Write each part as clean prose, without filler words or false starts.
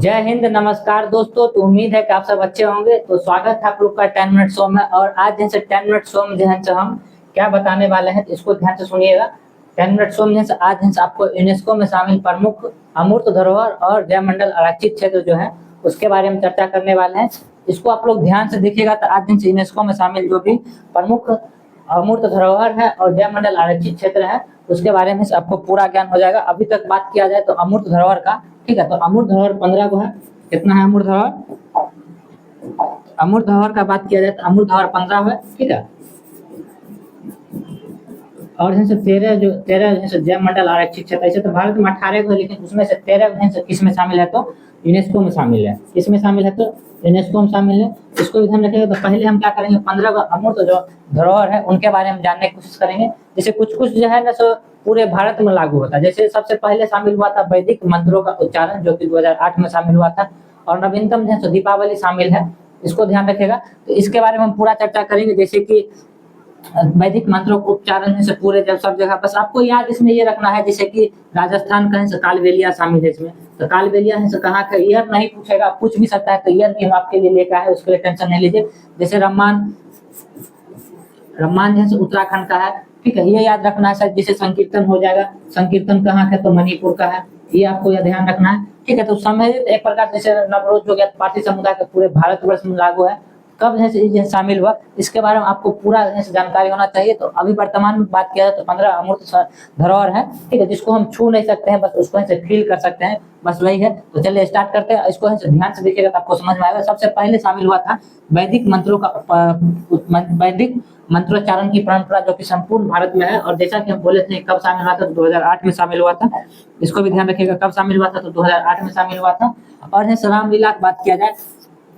जय हिंद, नमस्कार दोस्तों। तो उम्मीद है कि आप सब अच्छे होंगे। तो स्वागत है आप लोग का 10 मिनट शो में। और आज जैसे 10 मिनट शो में जैसे हम क्या बताने वाले हैं, तो इसको ध्यान से सुनिएगा। 10 मिनट शो में जैसे आज जैसे आपको यूनेस्को में शामिल प्रमुख अमूर्त धरोहर और जैवमंडल आरक्षित क्षेत्र जो है उसके बारे में चर्चा करने वाले हैं। इसको आप लोग ध्यान से देखिएगा। तो आज जैसे यूनेस्को में शामिल जो भी प्रमुख अमूर्त धरोहर है और जैवमंडल आरक्षित क्षेत्र है उसके बारे में आपको पूरा ज्ञान हो जाएगा। अभी तक बात किया जाए तो अमूर्त धरोहर का, ठीक है। तो अमूर्त धरोहर 15 को है। कितना है अमूर्त धरोहर? अमूर्त धरोहर का बात किया जाए तो अमूर्त धरोहर 15 है, ठीक है। और जैसे 13 जैसे जैवमंडल आरक्षित क्षेत्र, ऐसे तो भारत में 18 को है, लेकिन उसमें से 13 जैसे किसमें शामिल है? तो यूनेस्को में शामिल है। किसमें शामिल है? तो यूनेस्को में शामिल है। इसको भी ध्यान रखिएगा। तो पहले हम क्या करेंगे, 15 अमूर्त जो धरोहर है उनके बारे में जानने की कोशिश करेंगे। जैसे कुछ कुछ जो है ना सो पूरे भारत में लागू होता है। जैसे सबसे पहले शामिल हुआ था वैदिक मंत्रों का उच्चारण, जो कि 2008 में शामिल हुआ था। और नवीनतम जैसे दीपावली शामिल है, इसको ध्यान रखिएगा। तो इसके बारे में हम पूरा चर्चा करेंगे। जैसे कि वैदिक मंत्रों को उच्चारण से पूरे जब सब जगह, बस आपको याद इसमें ये रखना है जैसे कि राजस्थान का है कालबेलिया शामिल है इसमें। तो कालबेलिया है कहाँ का, ईयर नहीं पूछेगा, पूछ भी सकता है। तो ईयर भी हम आपके लिए लेकर है, उसके लिए टेंशन नहीं लीजिए। जैसे रम्मान जैसे उत्तराखंड का है, ठीक है, ये याद रखना है। सर जैसे संकीर्तन हो जाएगा, संकीर्तन कहाँ का, तो मणिपुर का है, ये आपको यह ध्यान रखना है, ठीक है। तो समय एक प्रकार जैसे नवरोज हो गया, पारसी समुदाय का पूरे भारतवर्ष में लागू है। कब जैसे शामिल हुआ इसके बारे में आपको पूरा जैसे जानकारी होना चाहिए। तो अभी वर्तमान में बात किया जाए तो 15 अमूर्त धरोहर है, ठीक है, जिसको हम छू नहीं सकते हैं, बस उसको ऐसे फील कर सकते हैं, बस वही है। तो चलिए स्टार्ट करते हैं। इसको ऐसे ध्यान से देखिएगा तो आपको समझ में आएगा। सबसे पहले शामिल हुआ था वैदिक मंत्रों का वैदिक मंत्रोच्चारण की परंपरा, जो कि संपूर्ण भारत में है। और जैसा कि हम बोले थे कब शामिल हुआ था, तो 2008 में शामिल हुआ था। इसको भी ध्यान रखिएगा, कब शामिल हुआ था, तो 2008 में शामिल हुआ था। और जैसे रामलीला की बात किया जाए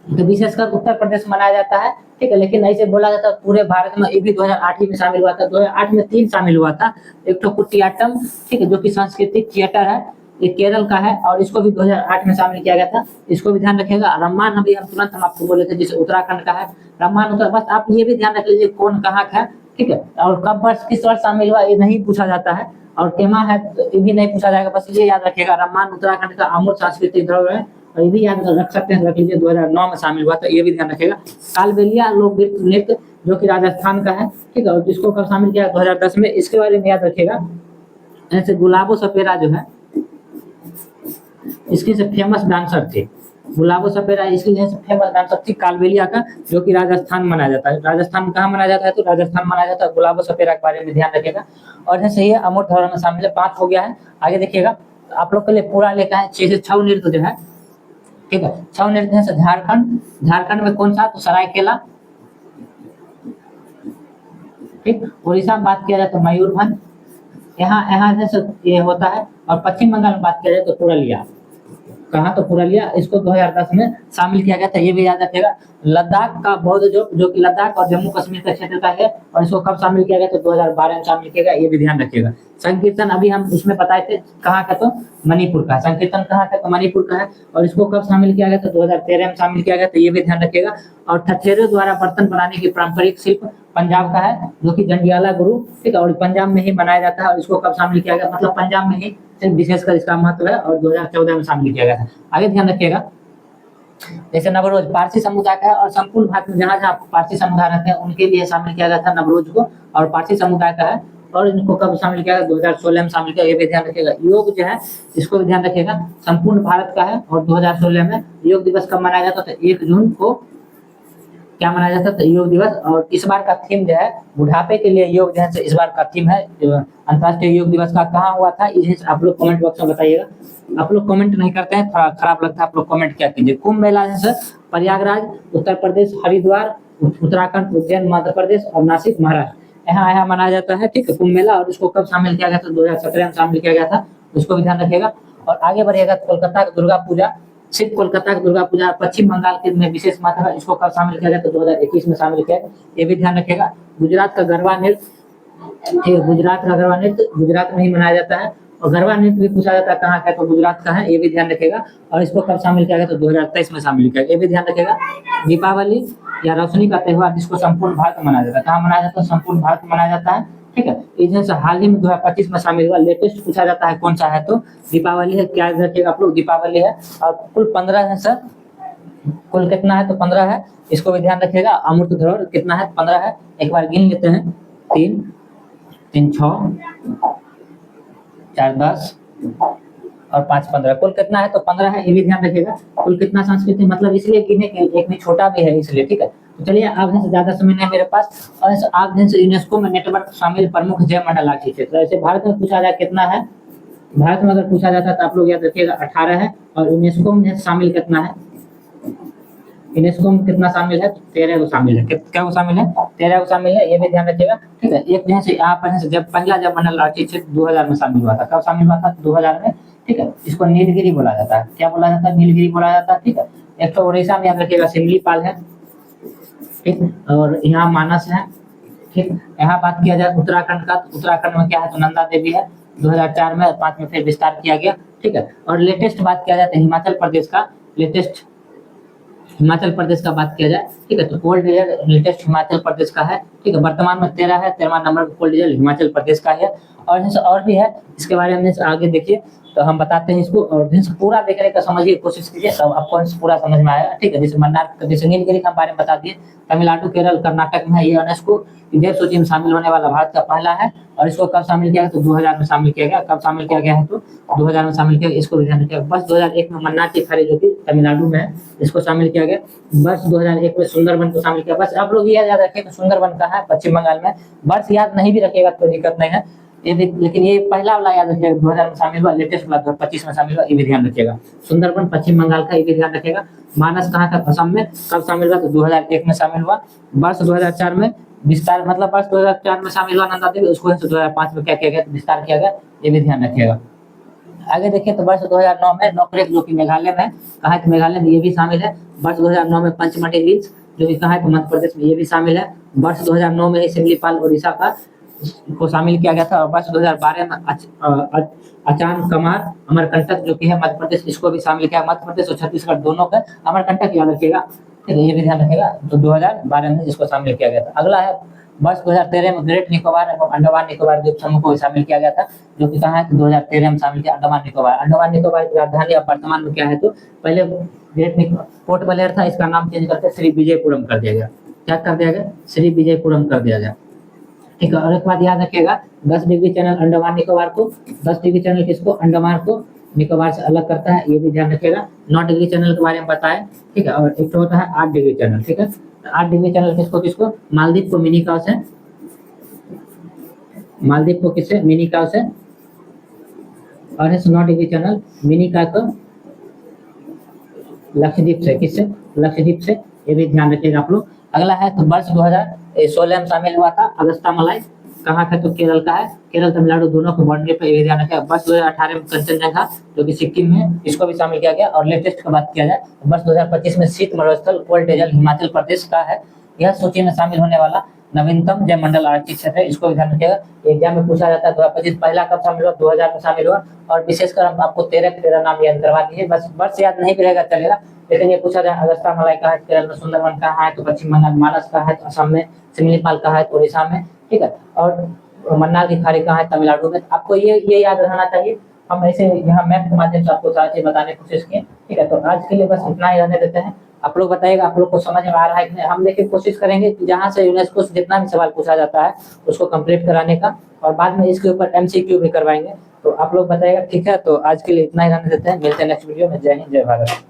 तो विशेषकर उत्तर प्रदेश में मनाया जाता है, ठीक है, लेकिन ऐसे बोला जाता है पूरे भारत में। ये भी 2008 में शामिल हुआ था। 2008 में 3 शामिल हुआ था। एक तो कुटियाट्टम, ठीक है, जो कि सांस्कृतिक थिएटर है, ये केरल का है, और इसको भी 2008 में शामिल किया गया था। इसको भी ध्यान रखिएगा। रम्मान अभी हम तुरंत हम आपको बोले थे, जैसे उत्तराखंड का है रम्मान उत्तर। बस आप ये भी ध्यान रख लीजिए कौन कहाँ का है, ठीक है, और कब वर्ष किस वर्ष शामिल हुआ ये नहीं पूछा जाता है। और टेमा है तो ये भी नहीं पूछा जाएगा। बस ये याद रखिएगा, रम्मान उत्तराखंड का अमूर्त सांस्कृतिक धरोहर है। और ये भी याद रख सकते हैं, रख लीजिए 2009 में शामिल हुआ था, ये भी ध्यान रखिएगा। कालबेलिया लोक नृत्य जो कि राजस्थान का है, ठीक है, और इसको कब शामिल किया? 2010 में। इसके बारे में याद रखिएगा। ऐसे गुलाबो सपेरा जो है इसकी से फेमस डांसर थे। गुलाबो सपेरा इसकी जैसे फेमस डांसर थी कालबेलिया का, जो कि राजस्थान मनाया जाता है। राजस्थान में कहाँ मनाया जाता है? तो राजस्थान मनाया जाता है। गुलाबो सपेरा के बारे में ध्यान रखिएगा। और जैसे ये अमूर्त धरोहर में शामिल है। 5 हो गया है। आगे देखिएगा, आप लोग के लिए पूरा लेकर है 6 से 6 नृत्य जो है, ठीक है। 6 नृत्य है झारखंड में कौन सा? तो सरायकेला, ठीक। उड़ीसा में बात किया जाए तो मयूरभंज, यहाँ जैसे ये होता है। और पश्चिम बंगाल में बात किया जाए तो पुरुलिया। कहाँ? तो पुरुलिया। इसको 2010 में शामिल किया गया था, ये भी याद रखिएगा। लद्दाख का बौद्ध जो कि लद्दाख और जम्मू कश्मीर का क्षेत्र का है, और इसको कब शामिल किया गया? तो 2012 में शामिल किया गया, ये भी ध्यान रखिएगा। संकीर्तन अभी हम उसमें बताए थे कहाँ का? तो मणिपुर का। संकीर्तन कहाँ का? तो मणिपुर का है। और इसको कब शामिल किया गया? तो 2013 में शामिल किया गया, तो ये भी ध्यान रखिएगा। और ठठेरों द्वारा बर्तन बनाने की पारंपरिक शिल्प पंजाब का है, जो कि जंडियाला गुरु, ठीक है, और पंजाब में ही मनाया जाता है। और इसको कब शामिल किया गया? मतलब पंजाब में ही विशेषकर इसका महत्व है, और 2014 में शामिल किया गया था। आगे ध्यान रखिएगा। जैसे नवरोज पारसी समुदाय का है, और संपूर्ण भारत में जहाँ जहाँ पारसी समुदाय रहते हैं उनके लिए शामिल किया गया था नवरोज को, और पारसी समुदाय का है। और इनको कब शामिल किया गया? 2016 में शामिल किया, ये भी ध्यान रखिएगा। योग जो है इसको भी ध्यान रखिएगा, संपूर्ण भारत का है। और 2016 में योग दिवस कब मनाया जाता है? तो 1 जून को क्या मनाया जाता है? तो योग दिवस। और इस बार का थीम जो है बुढ़ापे के लिए योग जो है, इस बार का थीम है अंतर्राष्ट्रीय योग दिवस का। कहाँ हुआ था ये आप लोग कमेंट बॉक्स में बताइएगा। आप लोग कमेंट नहीं करते हैं, थोड़ा खराब लगता है। आप लोग कमेंट क्या कीजिए। कुंभ मेला जैसे प्रयागराज उत्तर प्रदेश, हरिद्वार उत्तराखंड, उज्जैन मध्य प्रदेश, और नासिक महाराष्ट्र, यहाँ मनाया जाता है, ठीक है, कुंभ मेला। और इसको कब शामिल किया गया था? 2017 में शामिल किया गया था। उसको भी ध्यान रखिएगा। और आगे बढ़िएगा। कोलकाता का दुर्गा पूजा, सिर्फ कोलकाता की दुर्गा पूजा पश्चिम बंगाल के में विशेष महत्व है। इसको कब शामिल किया गया? तो 2021 में शामिल किया गया, ये भी ध्यान रखिएगा। गुजरात का गरबा नृत्य, ठीक है, गुजरात का गरबा नृत्य गुजरात में ही मनाया जाता है। और गरबा नृत्य भी पूछा जाता है कहाँ का? तो गुजरात का है, ये भी ध्यान रखिएगा। और इसको कब शामिल किया गया? तो 2023 में शामिल किया गया, ये भी ध्यान रखिएगा। दीपावली या रोशनी का त्योहार, जिसको संपूर्ण भारत में मनाया जाता है। कहाँ मनाया जाता है? संपूर्ण भारत में मनाया जाता है, ठीक है। इसमें से हाल ही में 2025 में शामिल हुआ लेटेस्ट पूछा जाता है कौन सा है, तो दीपावली है। क्या रखिएगा आप लोग, दीपावली है। और कुल 15 है सर, कुल कितना है, तो 15 है, इसको भी ध्यान रखिएगा। अमूर्त धरोहर कितना है, 15 है। एक बार गिन लेते हैं, 3 3 6 4 10 और 5 15, कुल कितना है, तो 15 है। ये भी ध्यान रखिएगा। कुल कितना संस्कृति मतलब इसलिए गिने कि एक में छोटा भी है इसलिए, ठीक है। तो चलिए, आप दिन से ज्यादा समय नहीं है मेरे पास। और आप दिन से यूनेस्को में नेटवर्क शामिल प्रमुख जैव मंडल आर्थिक क्षेत्र, ऐसे भारत में पूछा जाए कितना है, भारत में अगर पूछा जाता है तो आप लोग याद रखिएगा 18 है। और यूनेस्को में शामिल कितना है, यूनेस्को में कितना शामिल है, 13 को शामिल है। क्या वो शामिल है, 13 को शामिल है, ये भी ध्यान रखिएगा, ठीक है। एक दिन से यहाँ पर से जब पहला जब मंडल आर्थिक क्षेत्र 2000 में शामिल हुआ था, कब शामिल हुआ था, 2000 में, ठीक है। इसको नीलगिरी बोला जाता है। क्या बोला जाता है, नीलगिरी बोला जाता है, ठीक है। एक तो उड़ीसा में याद रखिएगा सिमलीपाल है, ठीक। और यहाँ मानस है, ठीक। यहाँ बात किया जाए उत्तराखंड का, तो उत्तराखंड में क्या है, तो नंदा देवी है। 2004 में, 5 में फिर विस्तार किया गया, ठीक है। और लेटेस्ट बात किया जाए तो हिमाचल प्रदेश का, लेटेस्ट हिमाचल प्रदेश का बात किया जाए, ठीक है। तो cold diesel latest Himachal Pradesh का है, ठीक है। वर्तमान में 13 है, 13वां नंबर पर कोल्ड डीजल हिमाचल प्रदेश का है। और भी है, इसके बारे में आगे देखिए तो हम बताते हैं इसको। और जैसे पूरा देखने का समझिए, कोशिश कीजिए, तब आपको पूरा समझ में आएगा, ठीक है। जैसे मन्नार, जैसे नीलगिरी के बारे में बता दिए, तमिलनाडु, केरल, कर्नाटक में है। ये यूनेस्को जैव सूची में शामिल होने वाला भारत का पहला है। और इसको कब शामिल किया गया, तो 2000 में शामिल किया गया। कब शामिल किया गया है, तो 2000 में शामिल किया गया। इसको भी ध्यान रखिएगा। वर्ष 2001 में मन्नार की खाड़ी जो कि तमिलनाडु में है, इसको शामिल किया गया। वर्ष 2001 में सुंदरबन को शामिल किया। बस आप लोग ये याद रखिए कि सुंदरबन का है पश्चिम बंगाल में। वर्ष याद नहीं भी रखिएगा तो दिक्कत नहीं है, ये लेकिन ये पहला वाला याद रखिएगा, 2000 में शामिल हुआ। लेटेस्ट वाला 2025 में शामिल हुआ, ये भी ध्यान रखिएगा। सुंदरबन पश्चिम बंगाल का, ये भी ध्यान रखिएगा। मानस कहाँ का, असम में। कब शामिल हुआ, तो 2001 में शामिल हुआ। वर्ष 2004 में विस्तार, मतलब वर्ष 2004 में शामिल हुआ नंदा देवी, उसको 2005 में क्या किया गया, विस्तार किया गया, ये भी ध्यान रखिएगा। आगे देखिए तो वर्ष 2009 में नोकरेक जो कि मेघालय में कहा है, तो मेघालय में ये भी शामिल है। वर्ष 2009 में पंचमढ़ी हिल्स जो कि कहा है, तो मध्य प्रदेश में, ये भी शामिल है। वर्ष 2009 में ही सिमलीपाल उड़ीसा का को शामिल किया गया था। और वर्ष 2012 में अचान कमार अमरकंटक जो कि है मध्य प्रदेश, इसको भी शामिल किया। मध्य प्रदेश और छत्तीसगढ़ दोनों का अमरकंटक याद रखिएगा, ठीक है, ये भी ध्यान रखिएगा। तो 2012 में इसको शामिल किया गया था। अगला है वर्ष 2013 में ग्रेट निकोबार एवं अंडमान निकोबार द्वीप समूह को शामिल किया गया था, जो कि कहाँ है, तो 2013 में शामिल किया अंडमान निकोबार। अंडमान निकोबार की राजधानी अब वर्तमान में क्या है, तो पहले ग्रेट पोर्ट ब्लेयर था, इसका नाम चेंज करके श्री विजयपुरम कर दिया गया। क्या कर दिया गया, श्री विजयपुरम कर दिया गया, ठीक है। और एक बात याद रखिएगा, 10 डिग्री चैनल अंडमान निकोबार को, 10 डिग्री चैनल किसको, अंडमान को निकोबार से अलग करता है, ये भी ध्यान रखिएगा। 9 डिग्री चैनल के बारे में बताएं, ठीक है। और एक तो होता है 8 डिग्री चैनल, ठीक है। 8 डिग्री चैनल किसको किसको, मालदीव को मिनिकॉय से, मालदीव को किससे, मिनिकॉय से। और है 9 डिग्री चैनल मिनिकॉय को लक्षद्वीप से, किससे, लक्षद्वीप से, ये भी ध्यान रखिएगा आप लोग। अगला है तो वर्ष 2016 में शामिल हुआ था अगस्ता मलाई, कहाँ का, तो केरल का है। केरल तमिलनाडु दोनों को बाउंड्री पर, ये ध्यान रखिएगा। वर्ष 2018 में कंचनजंगा जो कि सिक्किम में, इसको भी शामिल किया गया। और लेटेस्ट की बात किया जाए तो वर्ष 2025 में शीत मरुस्थल कोल्ड डीजल हिमाचल प्रदेश का है। यह सूची में शामिल होने वाला नवीनतम जैव मंडल आर्थिक क्षेत्र है, इसको भी ध्यान रखिएगा। एग्जाम में पूछा जाता है 2025 पहला कब शामिल हुआ, 2000 में शामिल हुआ। और विशेषकर हम आपको 13 नाम याद करवा दिए, बस वर्ष याद नहीं रहेगा चलेगा। लेकिन ये पूछा जाए अगस्ता मलाई का है, केरल में सुंदरबन का है, तो पश्चिम बंगाल मानस का है, तो असम में सिमलीपाल का है, तो उड़ीसा में, ठीक है। और मन्नार की खाड़ी कहाँ है, तमिलनाडु में। आपको ये याद रहना चाहिए। हम ऐसे यहाँ मैप के माध्यम से आपको सारी चीज बताने की कोशिश की, ठीक है। तो आज के लिए बस इतना ही रहने देते हैं। आप लोग बताइएगा आप लोग को समझ में आ रहा है कि नहीं। हम लेकिन कोशिश करेंगे कि जहाँ से यूनेस्को से जितना भी सवाल पूछा जाता है उसको कंप्लीट कराने का, और बाद में इसके ऊपर MCQ भी करवाएंगे। तो आप लोग बताइएगा, ठीक है। तो आज के लिए इतना ही रहने देते हैं, मिलते हैं नेक्स्ट वीडियो में। जय हिंद, जय भारत।